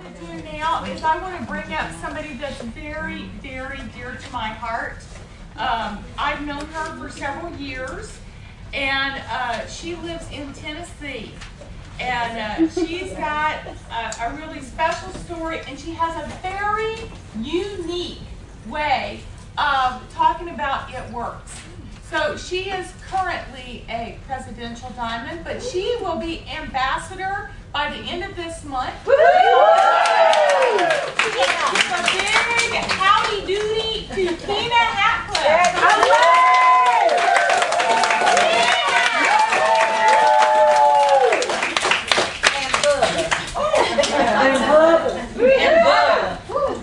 to do now is I want to bring up somebody that's very, very dear to my heart. I've known her for several years, and she lives in Tennessee. And she's got a really special story, and she has a very unique way of talking about it works. So she is currently a presidential diamond, but she will be ambassador by the end of this month. Woo! She gives a big howdy doody to Tina Hatcliff.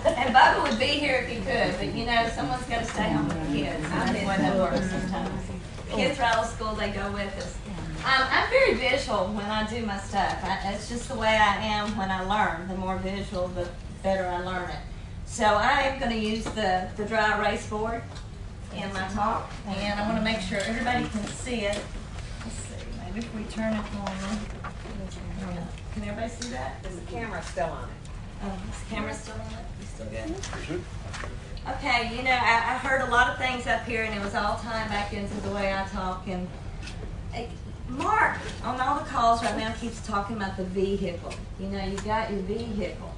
And Bubba would be here if he could, but you know, someone's got to stay home with the kids. That's the way that works sometimes. Kids are out of school, they go with us. I'm very visual when I do my stuff. It's just the way I am when I learn. The more visual, the better I learn it. So I am going to use the dry erase board in my talk, and I want to make sure everybody can see it. Let's see, maybe if we turn it on. Can everybody see that? Is the camera still on it? Oh, is the camera still on it? You still good? Okay, you know, I heard a lot of things up here, and it was all tied back into the way I talk. And Mark, on all the calls right now, keeps talking about the vehicle. You know, you got your vehicle.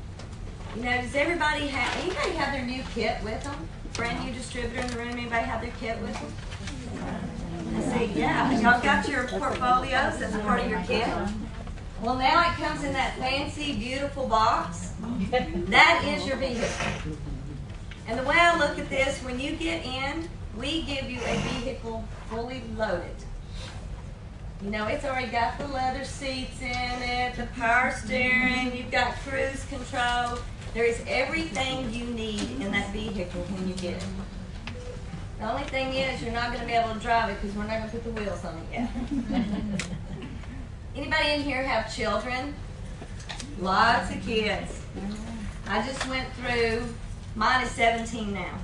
You know, does anybody have their new kit with them? Brand new distributor in the room, anybody have their kit with them? I say, yeah. Y'all got your portfolios as a part of your kit? Well, now it comes in that fancy, beautiful box. That is your vehicle. And the way I look at this, when you get in, we give you a vehicle fully loaded. You know, it's already got the leather seats in it, the power steering, you've got cruise control. There is everything you need in that vehicle when you get it. The only thing is, you're not going to be able to drive it because we're not going to put the wheels on it yet. Anybody in here have children? Lots of kids. I just went through, mine is 17 now.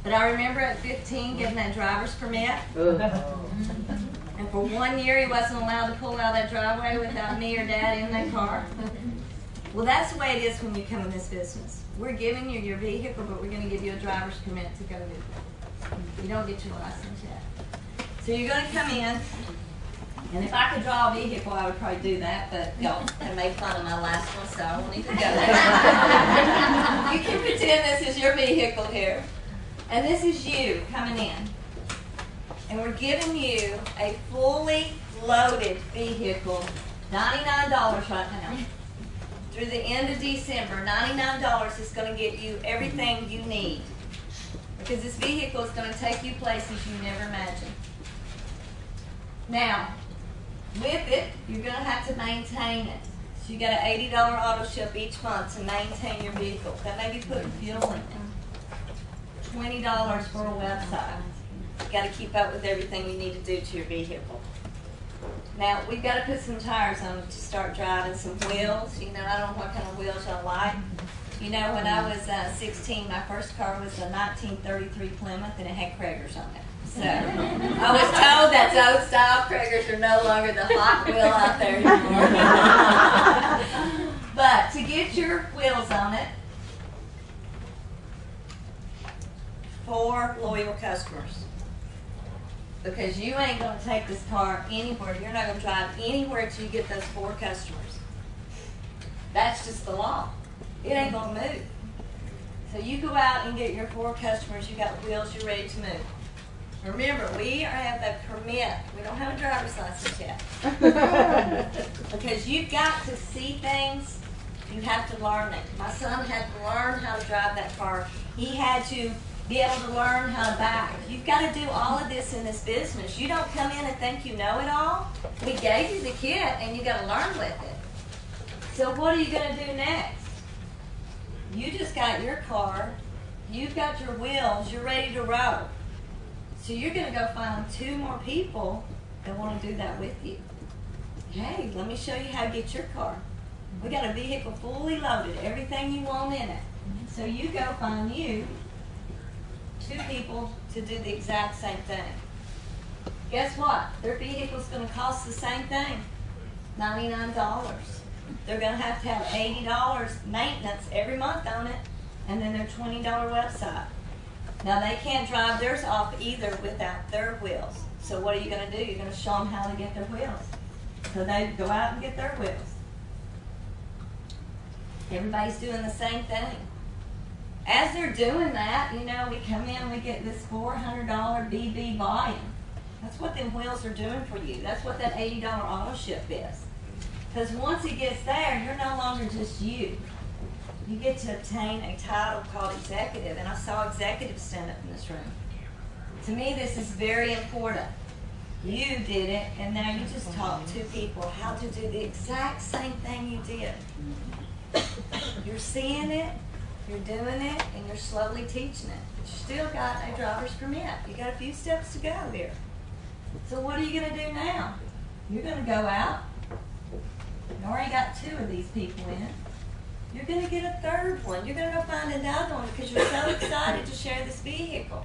But I remember at 15 getting that driver's permit. And for 1 year he wasn't allowed to pull out of that driveway without me or Dad in that car. Well, that's the way it is when you come in this business. We're giving you your vehicle, but we're going to give you a driver's permit to go with it. You don't get your license yet. So you're going to come in. And if I could draw a vehicle, I would probably do that, but y'all have made fun of my last one, so I won't even go there. You can pretend this is your vehicle here. And this is you coming in. And we're giving you a fully loaded vehicle, $99 right now. Through the end of December, $99 is going to get you everything you need. Because this vehicle is going to take you places you never imagined. Now, with it, you're going to have to maintain it. So you got an $80 auto ship each month to maintain your vehicle. That may be putting fuel in it. $20 for a website. You got to keep up with everything you need to do to your vehicle. Now, we've got to put some tires on it to start driving, some wheels. You know, I don't know what kind of wheels y'all like. You know, when I was 16, my first car was a 1933 Plymouth, and it had Kragers on it. So, I was told that those style Kragers are no longer the hot wheel out there anymore. But to get your wheels on it, 4 loyal customers. Because you ain't going to take this car anywhere. You're not going to drive anywhere until you get those 4 customers. That's just the law. It ain't going to move. So you go out and get your 4 customers. You got wheels. You're ready to move. Remember, we have a permit. We don't have a driver's license yet. Because you've got to see things. You have to learn it. My son had to learn how to drive that car. He had to be able to learn how to back. You've got to do all of this in this business. You don't come in and think you know it all. We gave you the kit, and you got to learn with it. So what are you going to do next? You just got your car. You've got your wheels. You're ready to roll. So you're going to go find 2 more people that want to do that with you. Hey, let me show you how to get your car. We got a vehicle fully loaded, everything you want in it. So you go find you 2 people to do the exact same thing. Guess what? Their vehicle's going to cost the same thing, $99. they're going to have $80 maintenance every month on it, and then their $20 website. Now, they can't drive theirs off either without their wheels. So what are you going to do? You're going to show them how to get their wheels. So they go out and get their wheels. Everybody's doing the same thing. As they're doing that, you know, we come in and we get this $400 BB volume. That's what them wheels are doing for you. That's what that $80 auto ship is. Because once it gets there, you're no longer just you. You get to obtain a title called executive, and I saw executives stand up in this room. To me, this is very important. You did it, and now you just taught two people how to do the exact same thing you did. You're seeing it, you're doing it, and you're slowly teaching it. But you still got a driver's permit. You got a few steps to go here. So what are you going to do now? You're going to go out. You already got 2 of these people in. You're going to get a 3rd one. You're going to go find another one because you're so excited to share this vehicle.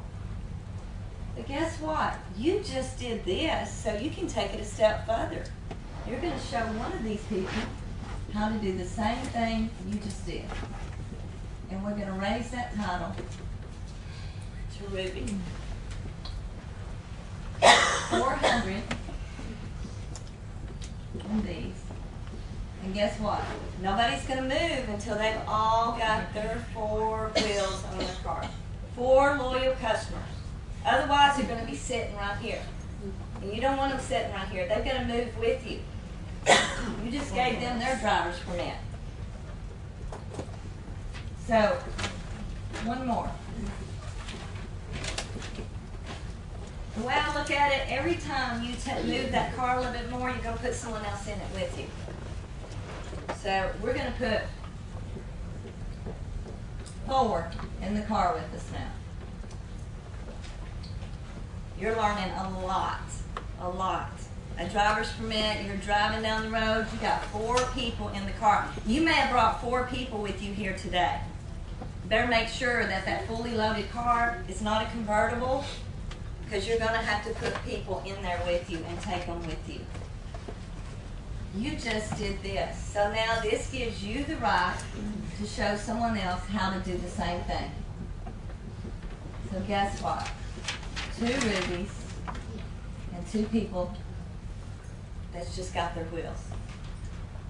But guess what? You just did this, so you can take it a step further. You're going to show one of these people how to do the same thing you just did. And we're going to raise that title to Ruby. 400 on these. And guess what? Nobody's going to move until they've all got their 4 wheels on their car. 4 loyal customers. Otherwise, they're going to be sitting right here. And you don't want them sitting right here. They've got to move with you. You just gave them their driver's permit. So, one more. The way I look at it, every time you move that car a little bit more, you're going to put someone else in it with you. So we're going to put 4 in the car with us now. You're learning a lot, a lot. A driver's permit, you're driving down the road, you got 4 people in the car. You may have brought 4 people with you here today. Better make sure that that fully loaded car is not a convertible, because you're going to have to put people in there with you and take them with you. You just did this. So now this gives you the right to show someone else how to do the same thing. So guess what? 2 rubies and 2 people that's just got their wheels.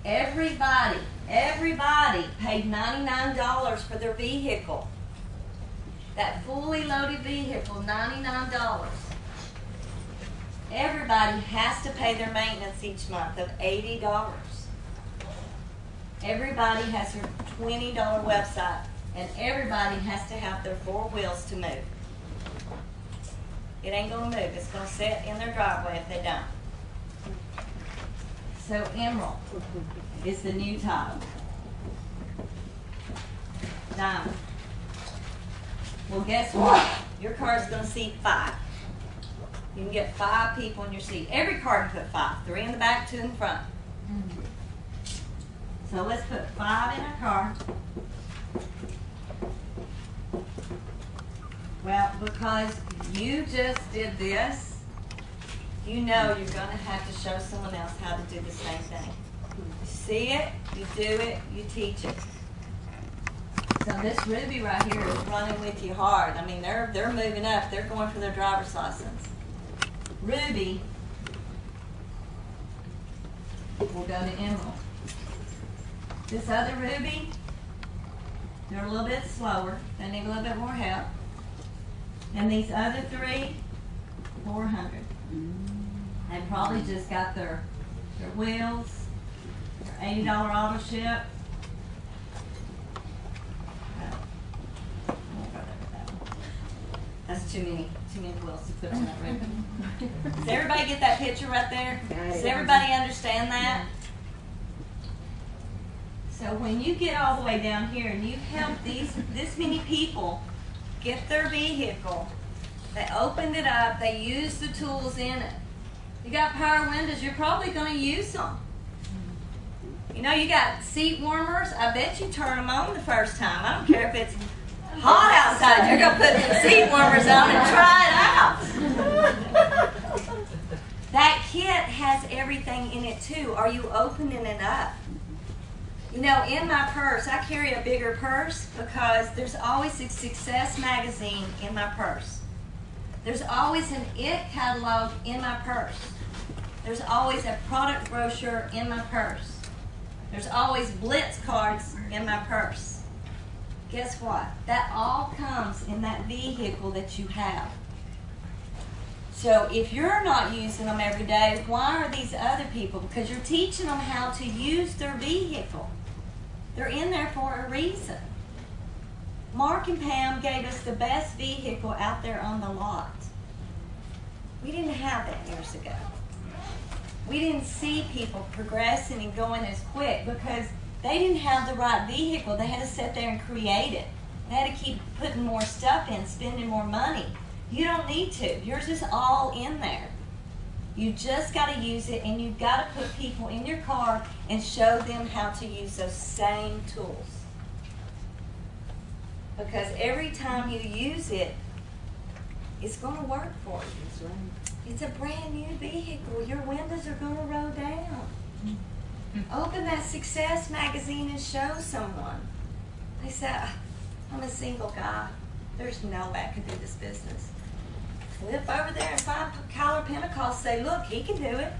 Everybody paid $99 for their vehicle. That fully loaded vehicle, $99. Everybody has to pay their maintenance each month of $80. Everybody has their $20 website, and everybody has to have their 4 wheels to move. It ain't going to move. It's going to sit in their driveway if they don't. So Emerald is the new title. Diamond. Well, guess what? Your car is going to seat 5. You can get 5 people in your seat. Every car can put 5. 3 in the back, 2 in the front. So let's put 5 in our car. Well, because you just did this, you know you're going to have to show someone else how to do the same thing. You see it, you do it, you teach it. So this Ruby right here is running with you hard. I mean, they're moving up. They're going for their driver's license. Ruby will go to Emerald. This other Ruby, they're a little bit slower. They need a little bit more help. And these other 3, 400. They probably just got their wheels, their $80 auto ship. That's too many wheels to put on that ribbon. Does everybody get that picture right there? Does everybody understand that? So when you get all the way down here and you've helped this many people get their vehicle, they opened it up, they used the tools in it. You got power windows, you're probably going to use them. You know, you got seat warmers, I bet you turn them on the first time. I don't care if it's hot outside, you're going to put the seat warmers on and try it out. That kit has everything in it too. Are you opening it up? You know, in my purse, I carry a bigger purse because there's always a Success magazine in my purse. There's always an IT catalog in my purse. There's always a product brochure in my purse. There's always Blitz cards in my purse. Guess what? That all comes in that vehicle that you have. So if you're not using them every day, why are these other people? Because you're teaching them how to use their vehicle. They're in there for a reason. Mark and Pam gave us the best vehicle out there on the lot. We didn't have that years ago. We didn't see people progressing and going as quick because they didn't have the right vehicle. They had to sit there and create it. They had to keep putting more stuff in, spending more money. You don't need to. Yours is all in there. You just got to use it, and you've got to put people in your car and show them how to use those same tools. Because every time you use it, it's going to work for you. It's a brand new vehicle. Your windows are going to roll down. Open that Success magazine and show someone. They say, I'm a single guy. There's no way I could do this business. Flip over there and find Kyler Pentecost. Say, look, he can do it.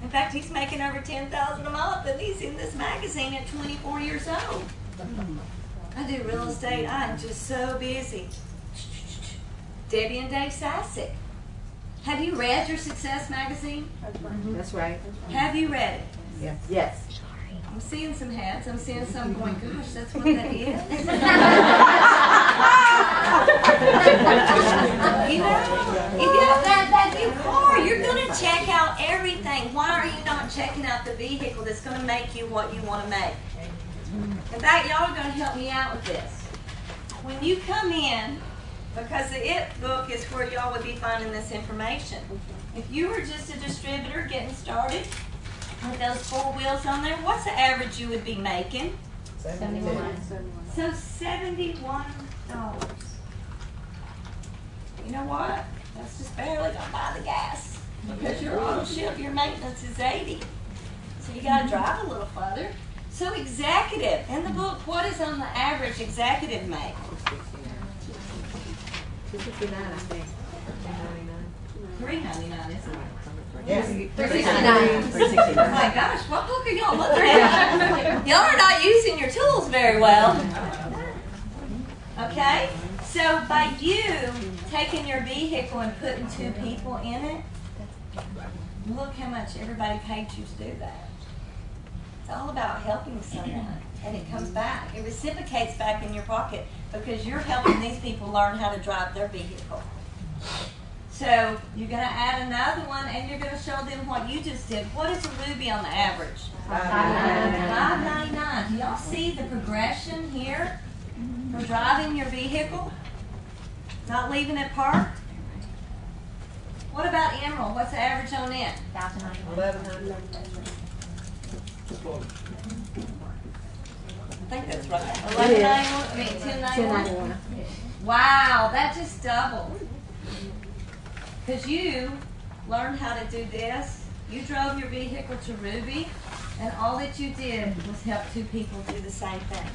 In fact, he's making over $10,000 a month, and he's in this magazine at 24 years old. I do real estate. I am just so busy. Debbie and Dave Sassick. Have you read your Success magazine? That's right. Have you read it? Yes. Yes. I'm seeing some heads. I'm seeing some going, gosh, that's what that is. You know, if you have that new car, you're going to check out everything. Why are you not checking out the vehicle that's going to make you what you want to make? In fact, y'all are going to help me out with this. When you come in, because the IT book is where y'all would be finding this information. If you were just a distributor getting started with those 4 wheels on there, what's the average you would be making? $71. So $71. You know what? That's just barely gonna buy the gas because your auto ship, your maintenance is $80. So you gotta drive a little further. So executive, in the book, what is on the average executive make? $259, I think. $399, isn't it? Yes. $369. Oh my gosh, what book are y'all looking at? Y'all are not using your tools very well. Okay? So by you taking your vehicle and putting 2 people in it, look how much everybody paid you to do that. It's all about helping someone, and it comes back. It reciprocates back in your pocket because you're helping these people learn how to drive their vehicle. So you're going to add another one, and you're going to show them what you just did. What is a Ruby on the average? $5.99. Do y'all see the progression here for driving your vehicle? Not leaving it parked? What about Emerald? What's the average on it? $1,100. I think that's right. $10.91. Wow, that just doubled. Because you learned how to do this. You drove your vehicle to Ruby, and all that you did was help 2 people do the same thing.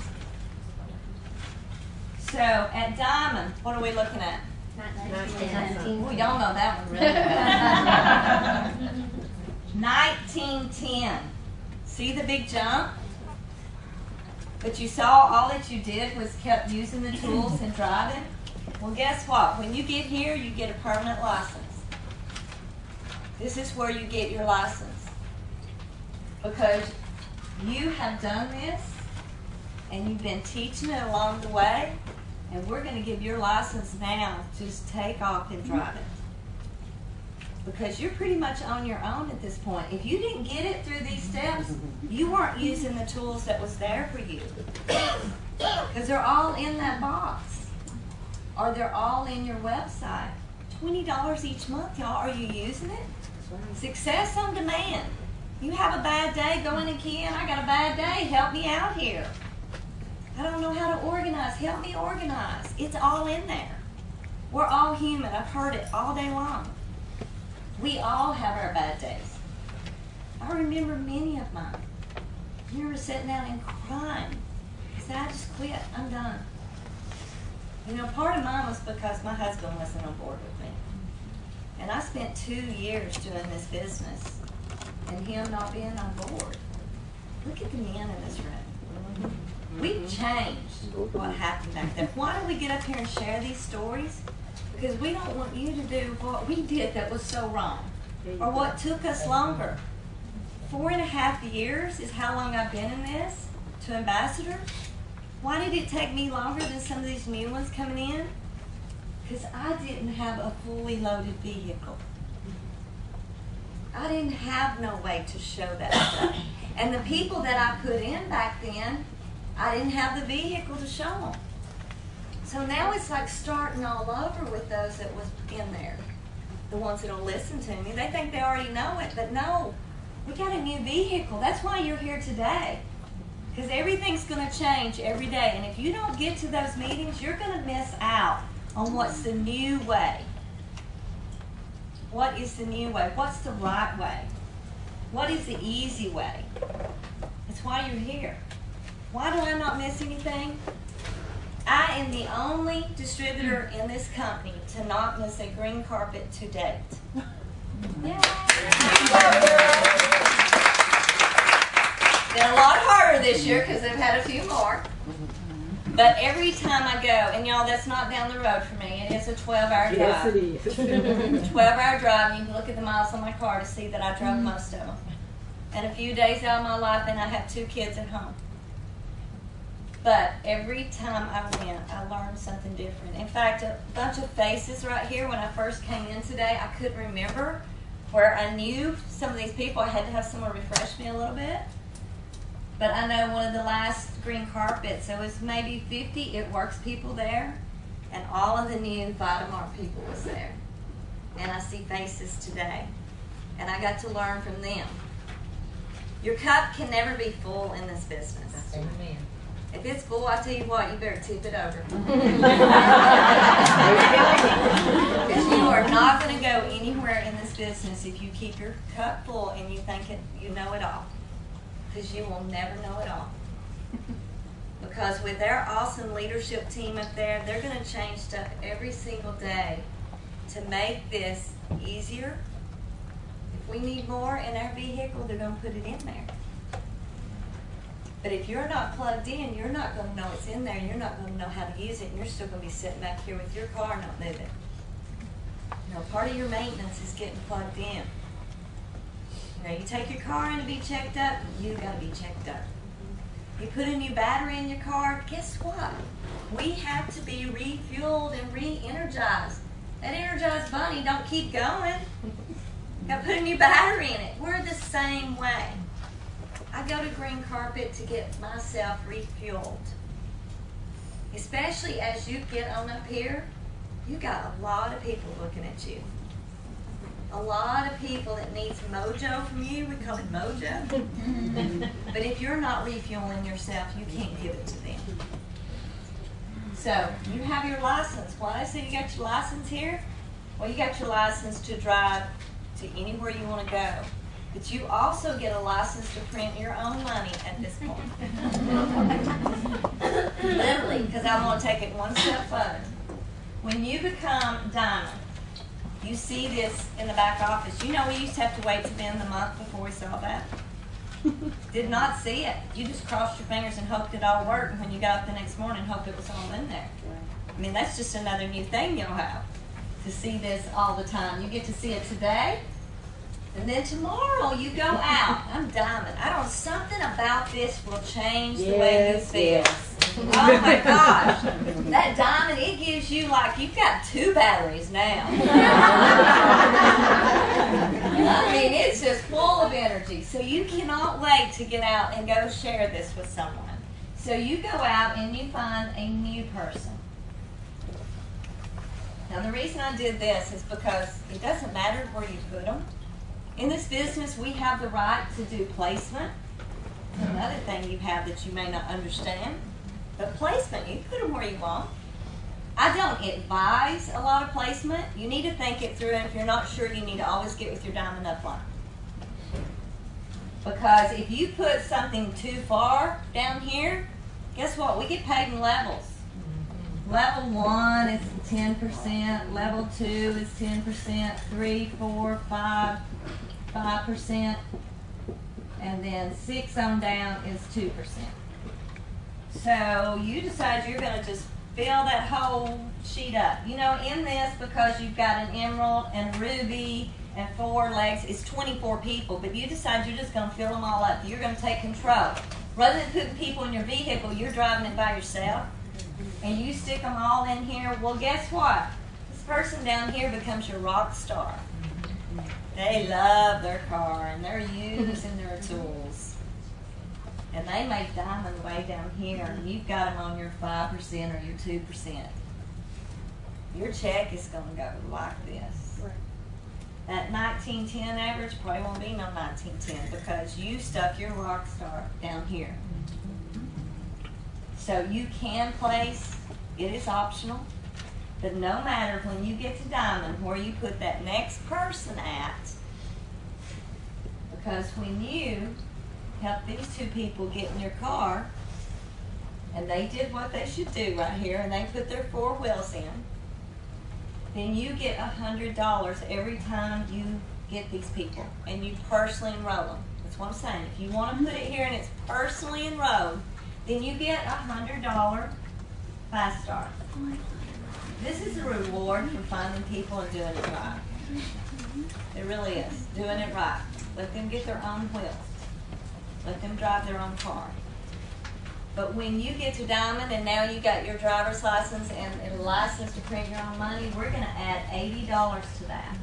So at Diamond, what are we looking at? 1910. Oh, y'all know that one really well. 1910. See the big jump? But you saw all that you did was kept using the tools and driving. Well, guess what? When you get here, you get a permanent license. This is where you get your license. Because you have done this, and you've been teaching it along the way, and we're going to give your license now to just take off and drive it. Because you're pretty much on your own at this point. If you didn't get it through these steps, you weren't using the tools that was there for you. Because they're all in that box. Or they're all in your website. $20 each month, y'all. Are you using it? Success on demand. You have a bad day, go in again. I got a bad day. Help me out here. I don't know how to organize. Help me organize. It's all in there. We're all human. I've heard it all day long. We all have our bad days. I remember many of mine. I remember sitting down and crying. I said, I just quit. I'm done. You know, part of mine was because my husband wasn't on board with me. And I spent 2 years doing this business and him not being on board. Look at the men in this room. We've changed what happened back then. Why do we get up here and share these stories? Because we don't want you to do what we did that was so wrong, or what took us longer. 4.5 years is how long I've been in this, to ambassador. Why did it take me longer than some of these new ones coming in? Because I didn't have a fully loaded vehicle. I didn't have no way to show that stuff. And the people that I put in back then, I didn't have the vehicle to show them. So now it's like starting all over with those that was in there. The ones that will listen to me, they think they already know it, but no, we got a new vehicle. That's why you're here today. Because everything's going to change every day. And if you don't get to those meetings, you're going to miss out on what's the new way. What is the new way? What's the right way? What is the easy way? That's why you're here. Why do I not miss anything? I am the only distributor in this company to not miss a green carpet to date. Yay! Been a lot harder this year because they've had a few more. But every time I go, and y'all, that's not down the road for me. It is a 12-hour drive. Yes, it is. 12-hour drive, and you can look at the miles on my car to see that I drove most of them. And a few days out of my life, and I have 2 kids at home. But every time I went, I learned something different. In fact, a bunch of faces right here, when I first came in today, I couldn't remember where I knew some of these people. I had to have someone refresh me a little bit. But I know one of the last green carpets, there was maybe 50 It Works people there, and all of the new Vitamart people was there. And I see faces today, and I got to learn from them. Your cup can never be full in this business. Amen. If it's full, I tell you what, you better tip it over. Because you are not going to go anywhere in this business if you keep your cup full and you think you know it all. Because you will never know it all. Because with their awesome leadership team up there, they're going to change stuff every single day to make this easier. If we need more in our vehicle, they're going to put it in there. But if you're not plugged in, you're not going to know it's in there, and you're not going to know how to use it, and you're still going to be sitting back here with your car not moving. You know, part of your maintenance is getting plugged in. You know, you take your car in to be checked up, you got to be checked up. You put a new battery in your car, guess what? We have to be refueled and re-energized. That energized bunny don't keep going. Got to put a new battery in it. We're the same way. I go to green carpet to get myself refueled. Especially as you get on up here, you got a lot of people looking at you. A lot of people that needs mojo from you. We call it mojo. But if you're not refueling yourself, you can't give it to them. So you have your license. Why did I say you got your license here? Well, you got your license to drive to anywhere you want to go. But you also get a license to print your own money at this point. Literally, because I want to take it one step further. When you become diamond, you see this in the back office. You know we used to have to wait to the end of the month before we saw that. Did not see it. You just crossed your fingers and hoped it all worked, and when you got up the next morning, hoped it was all in there. I mean, that's just another new thing you'll have, to see this all the time. You get to see it today, and then tomorrow you go out. I'm diamond. I don't, something about this will change the way you feel. Oh my gosh. That diamond, it gives you like, you've got 2 batteries now. I mean, it's just full of energy. So you cannot wait to get out and go share this with someone. So you go out and you find a new person. Now the reason I did this is because it doesn't matter where you put them. In this business, we have the right to do placement. Another thing you have that you may not understand. But placement, you put them where you want. I don't advise a lot of placement. You need to think it through, and if you're not sure, you need to always get with your diamond upline. Because if you put something too far down here, guess what? We get paid in levels. Level 1 is 10%, level 2 is 10%, 3, 4, 5, 5%, and then 6 on down is 2%. So you decide you're going to just fill that whole sheet up. You know, in this, because you've got an emerald and ruby and 4 legs, it's 24 people, but you decide you're just going to fill them all up. You're going to take control. Rather than putting people in your vehicle, you're driving it by yourself, and you stick them all in here. Well, guess what? This person down here becomes your rock star. They love their car, and they're using their tools. And they make diamond way down here, and you've got them on your 5% or your 2%. Your check is going to go like this. That 1910 average probably won't be no 1910 because you stuck your rock star down here. So you can place, it is optional, but no matter when you get to diamond where you put that next person at, because when you help these 2 people get in your car, and they did what they should do right here, and they put their 4 wheels in, then you get $100 every time you get these people, and you personally enroll them. That's what I'm saying. If you want to put it here and it's personally enrolled, then you get $100 5-star. This is a reward for finding people and doing it right. It really is. Doing it right. Let them get their own wheels. Let them drive their own car. But when you get to diamond and now you got your driver's license and a license to print your own money, we're going to add $80 to that.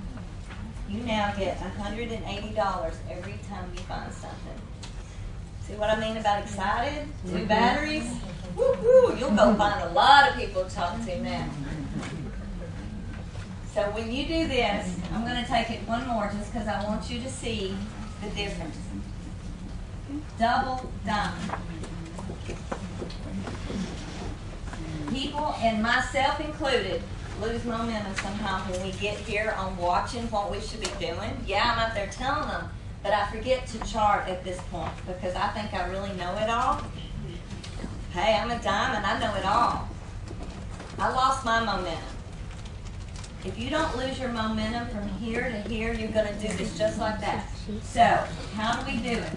You now get $180 every time you find something. See what I mean about excited? 2 batteries? Woo-hoo! You'll go find a lot of people to talk to now. So when you do this, I'm going to take it one more just because I want you to see the difference. Double diamond. People, and myself included, lose momentum sometimes when we get here on watching what we should be doing. Yeah, I'm out there telling them, but I forget to chart at this point because I think I really know it all. Hey, I'm a diamond, I know it all. I lost my momentum. If you don't lose your momentum from here to here, you're going to do this just like that. So, how do we do it?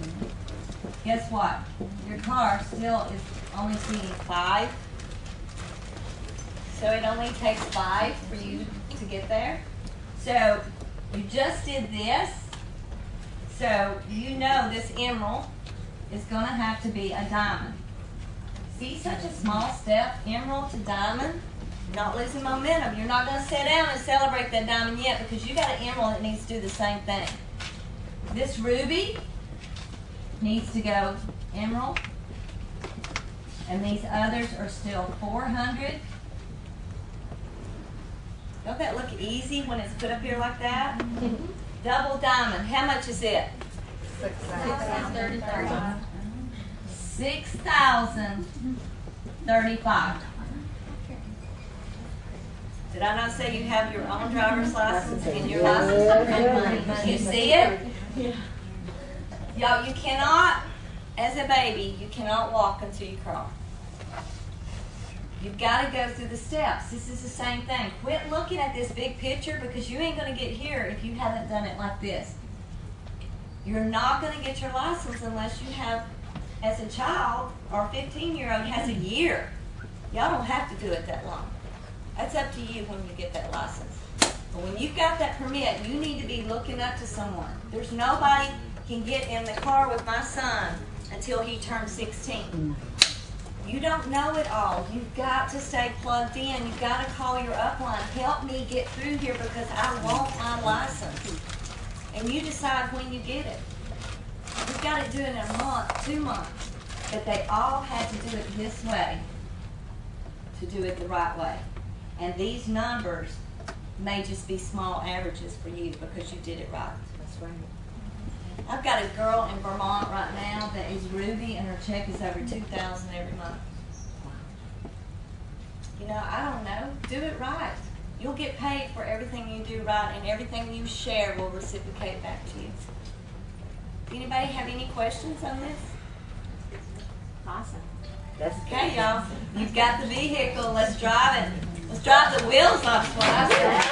Guess what? Your car still is only seating 5. So it only takes 5 for you to get there. So you just did this. So you know this emerald is going to have to be a diamond. See, such a small step, emerald to diamond. You're not losing momentum. You're not going to sit down and celebrate that diamond yet because you got an emerald that needs to do the same thing. This ruby needs to go emerald. And these others are still 400. Don't that look easy when it's put up here like that? Double diamond. How much is it? $6,035. $6,035. Did I not say you have your own driver's license and your license to print money? You see it? Y'all, you cannot, as a baby, you cannot walk until you crawl. You've got to go through the steps. This is the same thing. Quit looking at this big picture because you ain't going to get here if you haven't done it like this. You're not going to get your license unless you have, as a child or a 15-year-old has a year. Y'all don't have to do it that long. That's up to you when you get that license. But when you've got that permit, you need to be looking up to someone. There's nobody can get in the car with my son until he turns 16. You don't know it all. You've got to stay plugged in. You've got to call your upline. Help me get through here because I want my license. And you decide when you get it. You've got to do it in a month, 2 months. But they all had to do it this way to do it the right way. And these numbers may just be small averages for you because you did it right. That's right. I've got a girl in Vermont right now that is Ruby, and her check is over $2,000 every month. You know, I don't know. Do it right. You'll get paid for everything you do right, and everything you share will reciprocate back to you. Anybody have any questions on this? Awesome. Okay, y'all. You've got the vehicle. Let's drive it. Let's drive the wheels off. What I said.